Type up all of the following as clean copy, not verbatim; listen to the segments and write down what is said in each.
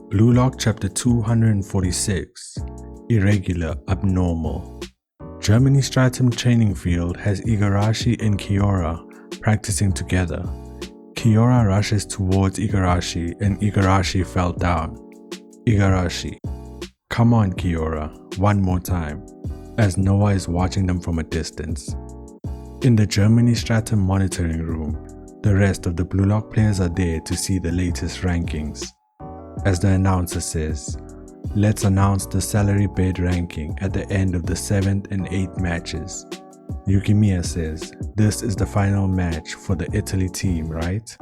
Blue Lock Chapter 246 Irregular Abnormal. Germany Stratum Training Field has Igarashi and Kiora practicing together. Kiora rushes towards Igarashi and Igarashi fell down. Igarashi: "Come on Kiora, one more time," as Noah is watching them from a distance. In the Germany Stratum monitoring room, the rest of the Blue Lock players are there to see the latest rankings. As the announcer says, "Let's announce the salary bid ranking at the end of the 7th and 8th matches." Yukimiya says, "This is the final match for the Italy team, right?"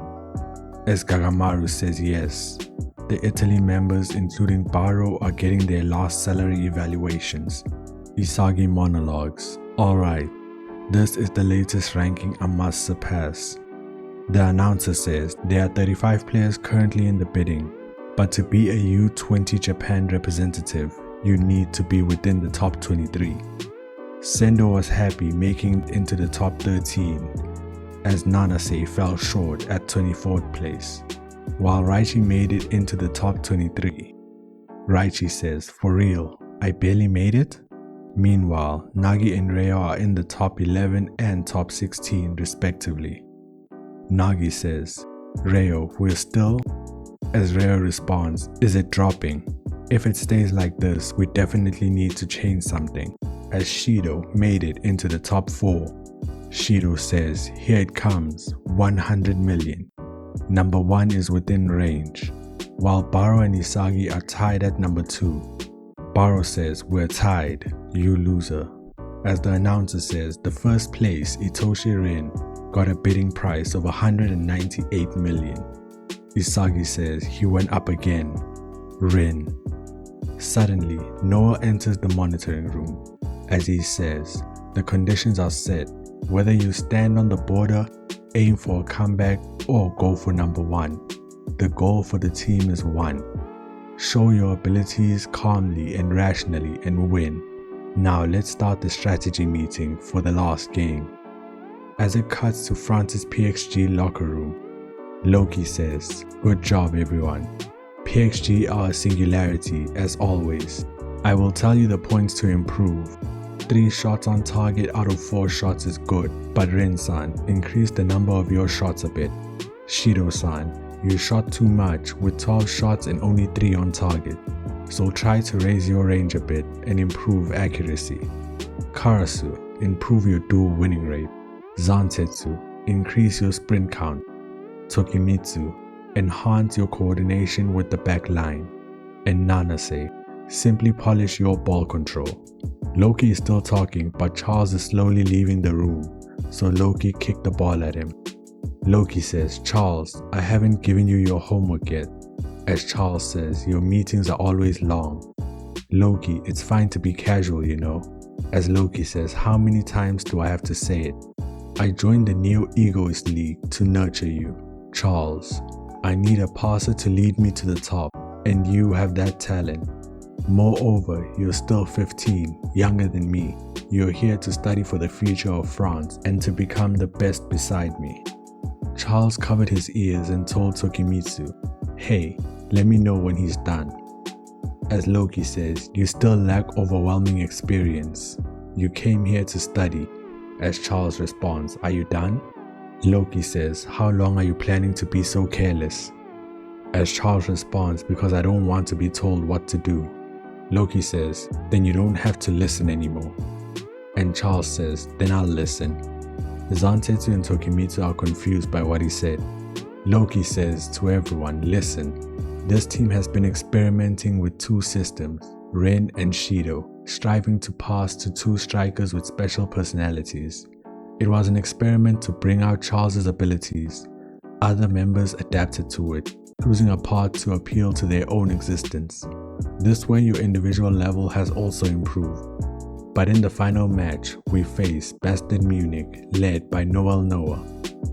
As Kagamaru says yes. The Italy members including Baro are getting their last salary evaluations. Isagi monologues, "Alright, this is the latest ranking I must surpass." The announcer says there are 35 players currently in the bidding, but to be a U20 Japan representative, you need to be within the top 23. Sendo was happy making it into the top 13, as Nanase fell short at 24th place, while Raichi made it into the top 23. Raichi says, "For real, I barely made it?" Meanwhile, Nagi and Reo are in the top 11 and top 16 respectively. Nagi says, "Reo, we're still..." As Reo responds, "Is it dropping? If it stays like this, we definitely need to change something," as Shidou made it into the top 4. Shidou says, "Here it comes, 100 million. Number 1 is within range," while Baro and Isagi are tied at number 2. Baro says, "We're tied, you loser," as the announcer says the first place Itoshi Rin got a bidding price of 198 million. Isagi says he went up again. Rin. Suddenly, Noah enters the monitoring room. As he says, the conditions are set. Whether you stand on the border, aim for a comeback, or go for number 1. The goal for the team is 1. Show your abilities calmly and rationally and win. Now let's start the strategy meeting for the last game. As it cuts to France's PXG locker room, Loki says, "Good job everyone. PXG are a singularity as always. I will tell you the points to improve. 3 shots on target out of 4 shots is good, but Rin-san, increase the number of your shots a bit. Shidou-san, you shot too much with 12 shots and only 3 on target, so try to raise your range a bit and improve accuracy. Karasu, improve your duel winning rate. Zantetsu, increase your sprint count. Tokimitsu, enhance your coordination with the back line. And Nanase, simply polish your ball control." Loki is still talking, but Charles is slowly leaving the room, so Loki kicked the ball at him. Loki says, "Charles, I haven't given you your homework yet." As Charles says, "Your meetings are always long." Loki, "It's fine to be casual, you know." As Loki says, "How many times do I have to say it? I joined the Neo Egoist League to nurture you." Charles, "I need a passer to lead me to the top, and you have that talent. Moreover, you're still 15, younger than me. You're here to study for the future of France and to become the best beside me." Charles covered his ears and told Tokimitsu, "Hey, let me know when he's done." As Loki says, "You still lack overwhelming experience. You came here to study." As Charles responds, "Are you done?" Loki says, "How long are you planning to be so careless?" As Charles responds, "Because I don't want to be told what to do." Loki says, "Then you don't have to listen anymore." And Charles says, "Then I'll listen." Zantetsu and Tokimitsu are confused by what he said. Loki says to everyone, "Listen, this team has been experimenting with 2 systems, Rin and Shidou, striving to pass to 2 strikers with special personalities. It was an experiment to bring out Charles's abilities. Other members adapted to it, choosing a path to appeal to their own existence. This way your individual level has also improved. But in the final match, we face Bastard Munich, led by Noel Noah,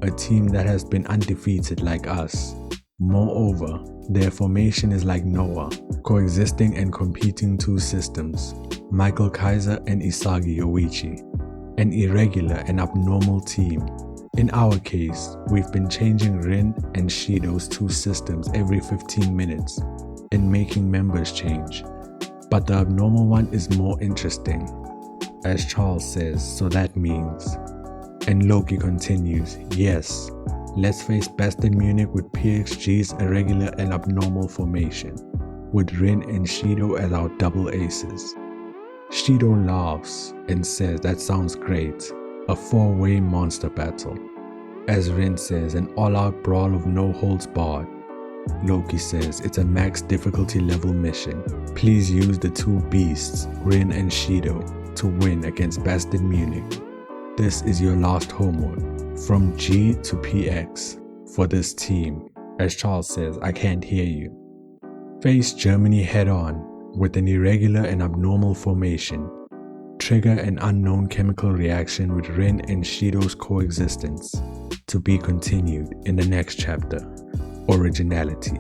a team that has been undefeated like us. Moreover, their formation is like Noah, coexisting and competing 2 systems, Michael Kaiser and Isagi Yoichi. An irregular and abnormal team. In our case, we've been changing Rin and Shidou's 2 systems every 15 minutes. in making members change, but the abnormal one is more interesting. As Charles says, so that means. And Loki continues, yes, let's face Best in Munich with PXG's irregular and abnormal formation, with Rin and Shidou as our double aces. Shidou laughs and says that sounds great, a four-way monster battle. As Rin says, an all-out brawl of no holds barred. Loki says it's a max difficulty level mission. Please use the two beasts, Rin and Shidou, to win against Best in Munich. This is your last homework, from G to PX, for this team. As Charles says, I can't hear you. Face Germany head-on with an irregular and abnormal formation. Trigger an unknown chemical reaction with Rin and Shidou's coexistence. To be continued in the next chapter, Originality.